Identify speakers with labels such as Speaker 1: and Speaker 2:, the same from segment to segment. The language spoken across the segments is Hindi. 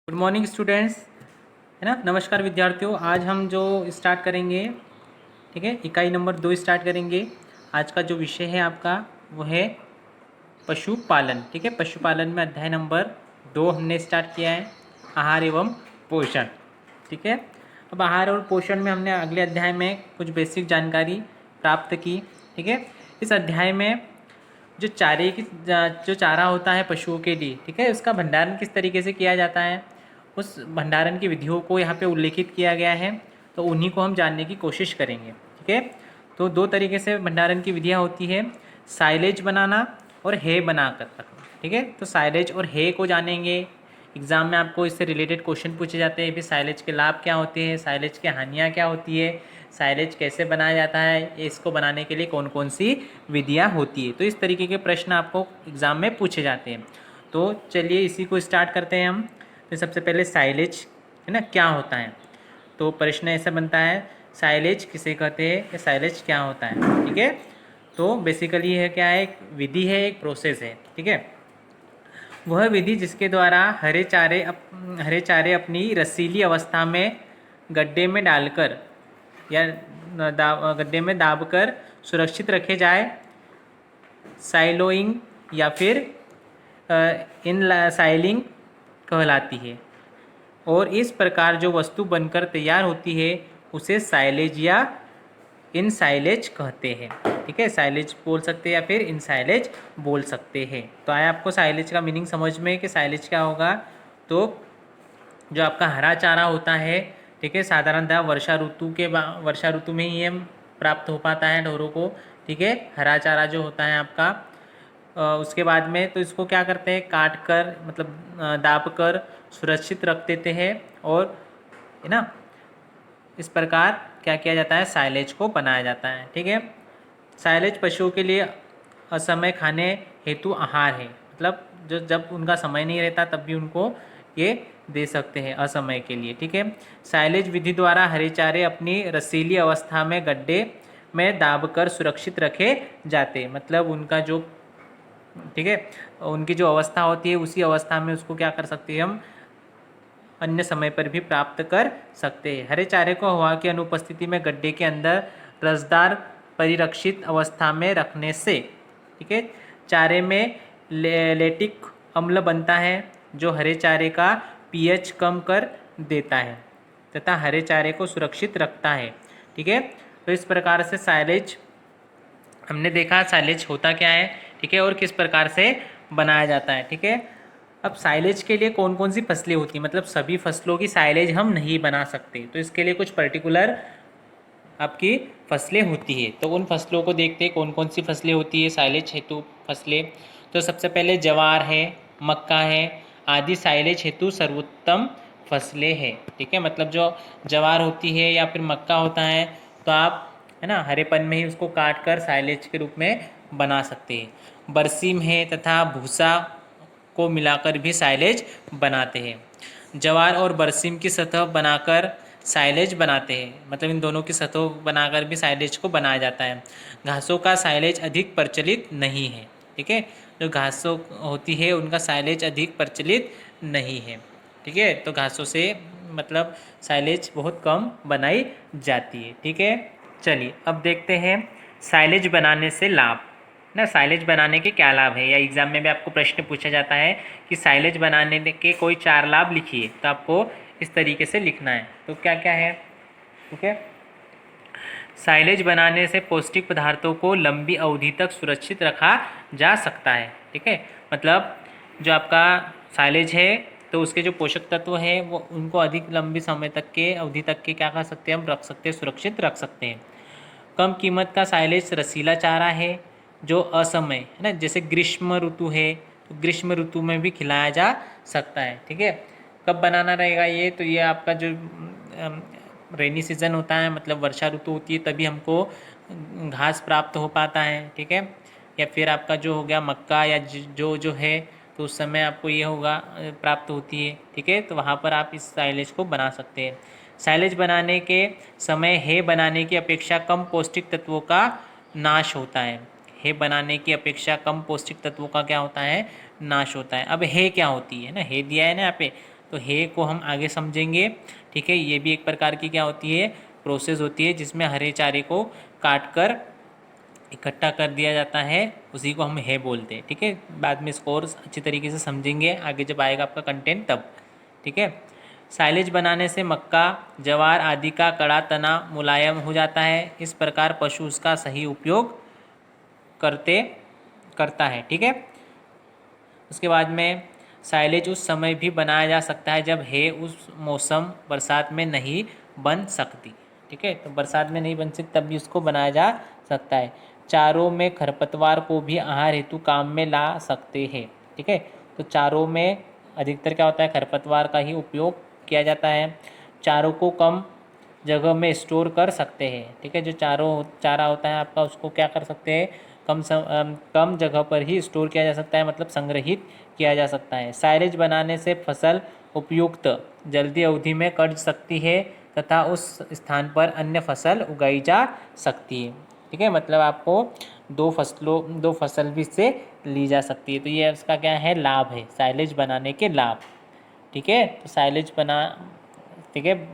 Speaker 1: गुड मॉर्निंग स्टूडेंट्स, है ना। नमस्कार विद्यार्थियों, आज हम जो स्टार्ट करेंगे, ठीक है, इकाई नंबर 2 स्टार्ट करेंगे। आज का जो विषय है आपका वो है पशुपालन। ठीक है, पशुपालन में अध्याय नंबर 2 हमने स्टार्ट किया है, आहार एवं पोषण। ठीक है, अब आहार और पोषण में हमने अगले अध्याय में कुछ बेसिक जानकारी प्राप्त की। ठीक है, इस अध्याय में जो चारे की जो चारा होता है पशुओं के लिए, ठीक है, उसका भंडारण किस तरीके से किया जाता है, उस भंडारण की विधियों को यहाँ पे उल्लेखित किया गया है। तो उन्हीं को हम जानने की कोशिश करेंगे। ठीक है, तो दो तरीके से भंडारण की विधियाँ होती है, साइलेज बनाना और हे बनाकर रखना। ठीक है, तो साइलेज और हे को जानेंगे। एग्जाम में आपको इससे रिलेटेड क्वेश्चन पूछे जाते हैं, फिर साइलेज के लाभ क्या होते हैं, साइलेज की हानियाँ क्या होती है, साइलेज कैसे बनाया जाता है, इसको बनाने के लिए कौन कौन सी विधियाँ होती है। तो इस तरीके के प्रश्न आपको एग्ज़ाम में पूछे जाते हैं। तो चलिए इसी को स्टार्ट करते हैं हम। तो सबसे पहले साइलेज, है ना, क्या होता है। तो प्रश्न ऐसा बनता है, साइलेज किसे कहते हैं या साइलेज क्या होता है। ठीक है, तो बेसिकली यह क्या है, एक विधि है, एक प्रोसेस है। ठीक है, वह विधि जिसके द्वारा हरे चारे अपनी रसीली अवस्था में गड्ढे में डालकर या गड्ढे में दाबकर सुरक्षित रखे जाए, साइलोइंग या फिर इन साइलिंग कहलाती है। और इस प्रकार जो वस्तु बनकर तैयार होती है उसे साइलेज या इन साइलेज कहते हैं। ठीक है, साइलेज बोल सकते हैं या फिर इन साइलेज बोल सकते हैं। तो आया आपको साइलेज का मीनिंग समझ में कि साइलेज क्या होगा। तो जो आपका हरा चारा होता है, ठीक है, साधारणतः वर्षा ऋतु में ही ये प्राप्त हो पाता है ढोरों को। ठीक है, हरा चारा जो होता है आपका, उसके बाद में तो इसको क्या करते हैं, काट कर मतलब दाब कर सुरक्षित रख देते हैं। और है ना, इस प्रकार क्या किया जाता है, साइलेज को बनाया जाता है। ठीक है, साइलेज पशुओं के लिए असमय खाने हेतु आहार है। मतलब जो जब उनका समय नहीं रहता तब भी उनको ये दे सकते हैं असमय के लिए। ठीक है, साइलेज विधि द्वारा हरे चारे अपनी रसीली अवस्था में गड्ढे में दाबकर सुरक्षित रखे जाते हैं। मतलब उनका जो, ठीक है, उनकी जो अवस्था होती है उसी अवस्था में उसको क्या कर सकते हैं, हम अन्य समय पर भी प्राप्त कर सकते हैं। हरे चारे को हवा की अनुपस्थिति में गड्ढे के अंदर रसदार परिरक्षित अवस्था में रखने से, ठीक है, चारे में लेटिक अम्ल बनता है जो हरे चारे का पीएच कम कर देता है तथा हरे चारे को सुरक्षित रखता है। ठीक है, तो इस प्रकार से साइलेज हमने देखा, साइलेज होता क्या है, ठीक है, और किस प्रकार से बनाया जाता है। ठीक है, अब साइलेज के लिए कौन कौन सी फसलें होती हैं, मतलब सभी फसलों की साइलेज हम नहीं बना सकते, तो इसके लिए कुछ पर्टिकुलर आपकी फसलें होती है। तो उन फसलों को देखते हैं कौन कौन सी फसलें होती है साइलेज हेतु फसलें। तो सबसे पहले जवार है, मक्का है आदि साइलेज हेतु सर्वोत्तम फसलें हैं। ठीक है, मतलब जो जवार होती है या फिर मक्का होता है तो आप, है ना, हरेपन में ही उसको काट कर साइलेज के रूप में बना सकते हैं। बरसीम है तथा भूसा को मिलाकर भी साइलेज बनाते हैं। जवार और बरसीम की सतह बनाकर साइलेज बनाते हैं, मतलब इन दोनों की सतह बनाकर भी साइलेज को बनाया जाता है। घासों का साइलेज अधिक प्रचलित नहीं है। ठीक है, जो घासों होती है उनका साइलेज अधिक प्रचलित नहीं है। ठीक है, तो घासों से मतलब साइलेज बहुत कम बनाई जाती है। ठीक है, चलिए अब देखते हैं साइलेज बनाने से लाभ ना, साइलेज बनाने के क्या लाभ है, या एग्जाम में भी आपको प्रश्न पूछा जाता है कि साइलेज बनाने के कोई 4 लाभ लिखिए, तो आपको इस तरीके से लिखना है। तो क्या क्या है, ठीक है, साइलेज बनाने से पौष्टिक पदार्थों को लंबी अवधि तक सुरक्षित रखा जा सकता है। ठीक है, मतलब जो आपका साइलेज है तो उसके जो पोषक तत्व हैं वो उनको अधिक लंबी समय तक के अवधि तक के क्या कर सकते हैं, हम रख सकते हैं, सुरक्षित रख सकते हैं। कम कीमत का साइलेज रसीला चारा है जो असमय, है ना, जैसे ग्रीष्म ऋतु है तो ग्रीष्म ऋतु में भी खिलाया जा सकता है। ठीक है, कब बनाना रहेगा ये, तो ये आपका जो रेनी सीज़न होता है, मतलब वर्षा ऋतु होती है, तभी हमको घास प्राप्त हो पाता है। ठीक है, या फिर आपका जो हो गया मक्का या जो जो है तो उस समय आपको ये होगा प्राप्त होती है। ठीक है, तो वहाँ पर आप इस साइलेज को बना सकते हैं। साइलेज बनाने के समय हे बनाने की अपेक्षा कम पौष्टिक तत्वों का नाश होता है। हे बनाने की अपेक्षा कम पौष्टिक तत्वों का क्या होता है, नाश होता है। अब हे क्या होती है ना, हे दिया है ना यहाँ पे, तो हे को हम आगे समझेंगे। ठीक है, ये भी एक प्रकार की क्या होती है, प्रोसेस होती है, जिसमें हरे चारे को काट कर इकट्ठा कर दिया जाता है, उसी को हम हे बोलते हैं। ठीक है, बाद में इसको और अच्छी तरीके से समझेंगे आगे जब आएगा आपका कंटेंट तब। ठीक है, साइलेज बनाने से मक्का, ज्वार आदि का कड़ा तना मुलायम हो जाता है। इस प्रकार पशु उसका सही उपयोग करता है। ठीक है, उसके बाद में साइलेज उस समय भी बनाया जा सकता है जब हे उस मौसम बरसात में नहीं बन सकती। ठीक है, तो बरसात में नहीं बन सकती तब भी उसको बनाया जा सकता है। चारों में खरपतवार को भी आहार हेतु काम में ला सकते हैं। ठीक है, तो चारों में अधिकतर क्या होता है, खरपतवार का ही उपयोग किया जाता है। चारों को कम जगह में स्टोर कर सकते हैं। ठीक है, जो चारा होता है आपका, उसको क्या कर सकते हैं, कम जगह पर ही स्टोर किया जा सकता है, मतलब संग्रहित किया जा सकता है। साइलेज बनाने से फसल उपयुक्त जल्दी अवधि में कट सकती है तथा उस स्थान पर अन्य फसल उगाई जा सकती है। ठीक है, मतलब आपको दो फसल भी इससे ली जा सकती है। तो ये इसका क्या है, लाभ है, साइलेज बनाने के लाभ। ठीक है, तो साइलेज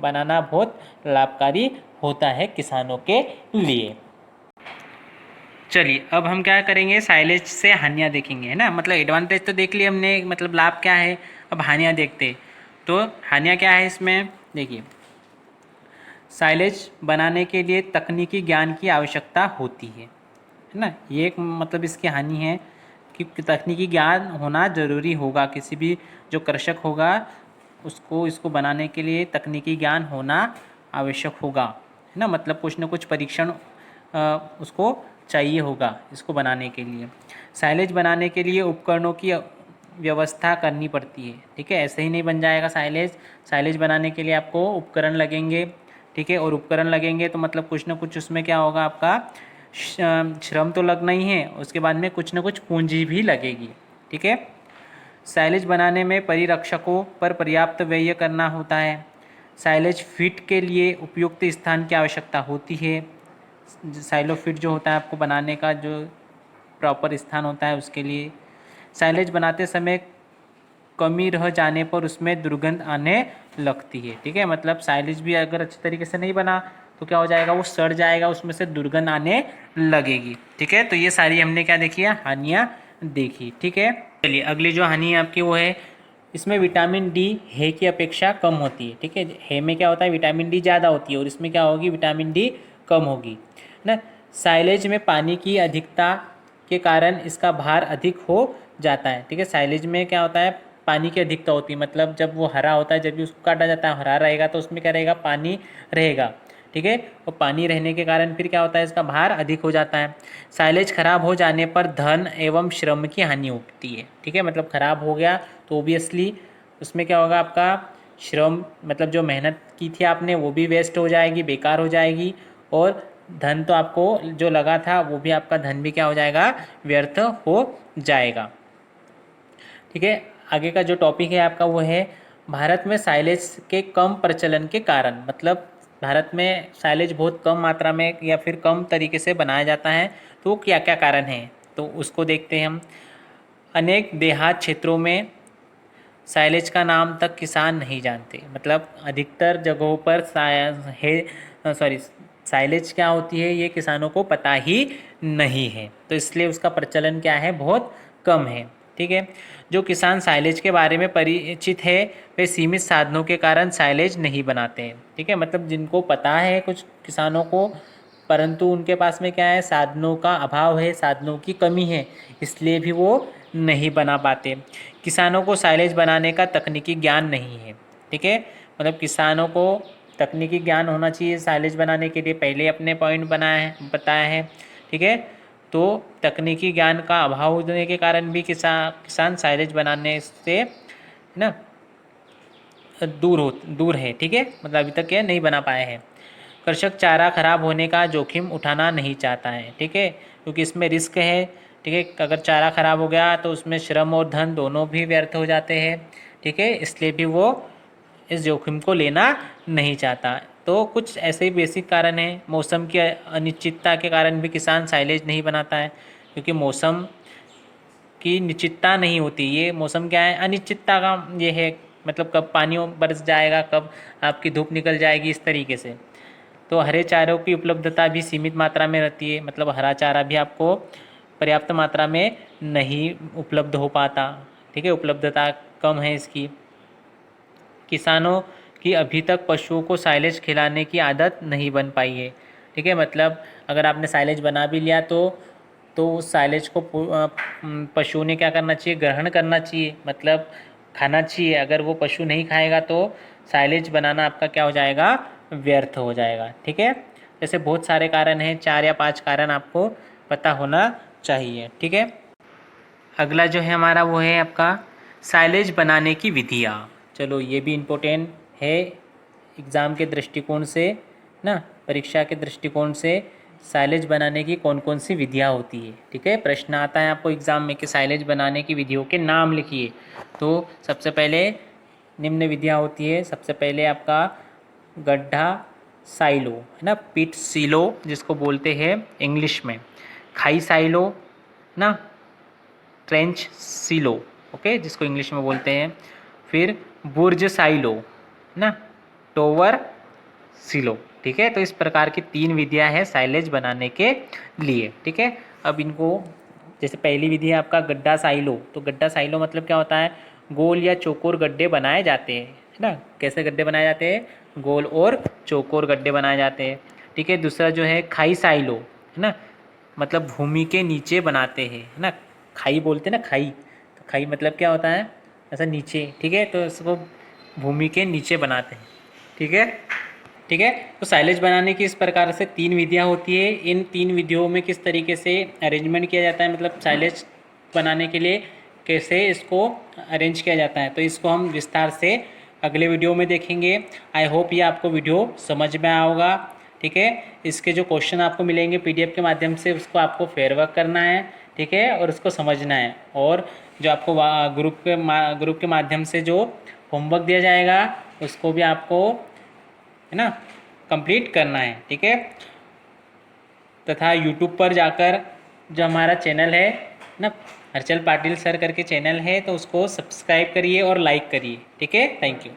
Speaker 1: बनाना बहुत लाभकारी होता है किसानों के लिए। चलिए अब हम क्या करेंगे, साइलेज से हानियाँ देखेंगे, है ना। मतलब एडवांटेज तो देख लिए हमने, मतलब लाभ क्या है, अब हानियाँ देखते। तो हानियाँ क्या है इसमें, देखिए, साइलेज बनाने के लिए तकनीकी ज्ञान की आवश्यकता होती है ना। ये एक मतलब इसकी हानि है कि तकनीकी ज्ञान होना ज़रूरी होगा, किसी भी जो कृषक होगा उसको इसको बनाने के लिए तकनीकी ज्ञान होना आवश्यक होगा, है ना। मतलब कुछ न कुछ परीक्षण उसको चाहिए होगा इसको बनाने के लिए। साइलेज बनाने के लिए उपकरणों की व्यवस्था करनी पड़ती है। ठीक है, ऐसे ही नहीं बन जाएगा साइलेज बनाने के लिए आपको उपकरण लगेंगे। ठीक है, और उपकरण लगेंगे तो मतलब कुछ ना कुछ उसमें क्या होगा, आपका श्रम तो लगना ही है, उसके बाद में कुछ ना कुछ पूंजी भी लगेगी। ठीक है, साइलेज बनाने में परिरक्षकों पर पर्याप्त व्यय करना होता है। साइलेज फीट के लिए उपयुक्त स्थान की आवश्यकता होती है। साइलो फीट जो होता है आपको बनाने का जो प्रॉपर स्थान होता है उसके लिए। साइलेज बनाते समय कमी रह जाने पर उसमें दुर्गंध आने लगती है। ठीक है, मतलब साइलेज भी अगर अच्छी तरीके से नहीं बना तो क्या हो जाएगा, वो सड़ जाएगा, उसमें से दुर्गंध आने लगेगी। ठीक है, तो ये सारी हमने क्या देखी है, हानियाँ देखी। ठीक है, चलिए अगली जो हानि है आपकी वो है, इसमें विटामिन डी हे की अपेक्षा कम होती है। ठीक है, हे में क्या होता है, विटामिन डी ज़्यादा होती है और इसमें क्या होगी, विटामिन डी कम होगी ना। साइलेज में पानी की अधिकता के कारण इसका भार अधिक हो जाता है। ठीक है, साइलेज में क्या होता है, पानी की अधिकता होती है, मतलब जब वो हरा होता है, जब भी उसको काटा जाता है हरा रहेगा तो उसमें क्या रहेगा, पानी रहेगा। ठीक है, और पानी रहने के कारण फिर क्या होता है, इसका भार अधिक हो जाता है। साइलेज खराब हो जाने पर धन एवं श्रम की हानि होती है। ठीक है, मतलब खराब हो गया तो ओबियसली उसमें क्या होगा, आपका श्रम मतलब जो मेहनत की थी आपने वो भी वेस्ट हो जाएगी, बेकार हो जाएगी, और धन तो आपको जो लगा था वो भी, आपका धन भी क्या हो जाएगा, व्यर्थ हो जाएगा। ठीक है, आगे का जो टॉपिक है आपका वो है भारत में साइलेज के कम प्रचलन के कारण। मतलब भारत में साइलेज बहुत कम मात्रा में या फिर कम तरीके से बनाया जाता है, तो क्या क्या कारण है तो उसको देखते हैं हम। अनेक देहात क्षेत्रों में साइलेज का नाम तक किसान नहीं जानते। मतलब अधिकतर जगहों पर साइलेज क्या होती है ये किसानों को पता ही नहीं है, तो इसलिए उसका प्रचलन क्या है, बहुत कम है। ठीक है, जो किसान साइलेज के बारे में परिचित है वे सीमित साधनों के कारण साइलेज नहीं बनाते हैं। ठीक है, मतलब जिनको पता है कुछ किसानों को, परंतु उनके पास में क्या है, साधनों का अभाव है, साधनों की कमी है, इसलिए भी वो नहीं बना पाते। किसानों को साइलेज बनाने का तकनीकी ज्ञान नहीं है। ठीक है, मतलब किसानों को तकनीकी ज्ञान होना चाहिए साइलेज बनाने के लिए, पहले अपने पॉइंट बताया है। ठीक है, तो तकनीकी ज्ञान का अभाव होने के कारण भी किसान साइलेज बनाने से ना दूर है। ठीक है, मतलब अभी तक ये नहीं बना पाए हैं। कृषक चारा खराब होने का जोखिम उठाना नहीं चाहता है। ठीक है, क्योंकि इसमें रिस्क है। ठीक है, अगर चारा खराब हो गया तो उसमें श्रम और धन दोनों भी व्यर्थ हो जाते हैं। ठीक है, इसलिए भी वो इस जोखिम को लेना नहीं चाहता। तो कुछ ऐसे ही बेसिक कारण हैं। मौसम की अनिश्चितता के कारण भी किसान साइलेज नहीं बनाता है, क्योंकि मौसम की निश्चितता नहीं होती। ये मौसम क्या है, अनिश्चितता का ये है मतलब कब पानी बरस जाएगा, कब आपकी धूप निकल जाएगी, इस तरीके से। तो हरे चारों की उपलब्धता भी सीमित मात्रा में रहती है, मतलब हरा चारा भी आपको पर्याप्त मात्रा में नहीं उपलब्ध हो पाता, ठीक है, उपलब्धता कम है इसकी। किसानों की अभी तक पशुओं को साइलेज खिलाने की आदत नहीं बन पाई है, ठीक है, मतलब अगर आपने साइलेज बना भी लिया तो उस साइलेज को पशुओं ने क्या करना चाहिए, ग्रहण करना चाहिए, मतलब खाना चाहिए। अगर वो पशु नहीं खाएगा तो साइलेज बनाना आपका क्या हो जाएगा, व्यर्थ हो जाएगा, ठीक है। जैसे बहुत सारे कारण हैं, 4 या 5 कारण आपको पता होना चाहिए, ठीक है। अगला जो है हमारा वो है आपका साइलेज बनाने की विधियाँ। चलो ये भी इम्पोर्टेंट है एग्ज़ाम के दृष्टिकोण से ना, परीक्षा के दृष्टिकोण से साइलेज बनाने की कौन कौन सी विधियाँ होती है, ठीक है। प्रश्न आता है आपको एग्ज़ाम में कि साइलेज बनाने की विधियों के नाम लिखिए। तो सबसे पहले निम्न विधियाँ होती है। सबसे पहले आपका गड्ढा साइलो है ना, पिट सीलो जिसको बोलते हैं इंग्लिश में, खाई साइलो ना, ट्रेंच सीलो, ओके, जिसको इंग्लिश में बोलते हैं। फिर बुर्ज साइलो ना, टोवर सीलो, ठीक है। तो इस प्रकार की 3 विधियां हैं साइलेज बनाने के लिए, ठीक है। अब इनको, जैसे पहली विधि है आपका गड्ढा साइलो। तो गड्ढा साइलो मतलब क्या होता है, गोल या चौकोर गड्ढे बनाए जाते हैं, है ना। कैसे गड्ढे बनाए जाते हैं, गोल और चौकोर गड्ढे बनाए जाते हैं, ठीक है। दूसरा जो है खाई साइलो है ना, मतलब भूमि के नीचे बनाते हैं, है ना। खाई बोलते हैं ना, खाई, तो खाई मतलब क्या होता है, ऐसा नीचे, ठीक है। तो इसको भूमि के नीचे बनाते हैं, ठीक है, ठीक है। तो साइलेज बनाने की इस प्रकार से 3 विधियाँ होती है। इन 3 विधियों में किस तरीके से अरेंजमेंट किया जाता है, मतलब साइलेज बनाने के लिए कैसे इसको अरेंज किया जाता है, तो इसको हम विस्तार से अगले वीडियो में देखेंगे। आई होप ये आपको वीडियो समझ में आया होगा, ठीक है। इसके जो क्वेश्चन आपको मिलेंगे PDF के माध्यम से, उसको आपको फेयर वर्क करना है, ठीक है, और उसको समझना है। और जो आपको ग्रुप के माध्यम से जो होमवर्क दिया जाएगा उसको भी आपको, है ना, कंप्लीट करना है, ठीक है। तथा यूट्यूब पर जाकर जो हमारा चैनल है ना, हर्षल पाटिल सर करके चैनल है, तो उसको सब्सक्राइब करिए और लाइक करिए, ठीक है। Thank you.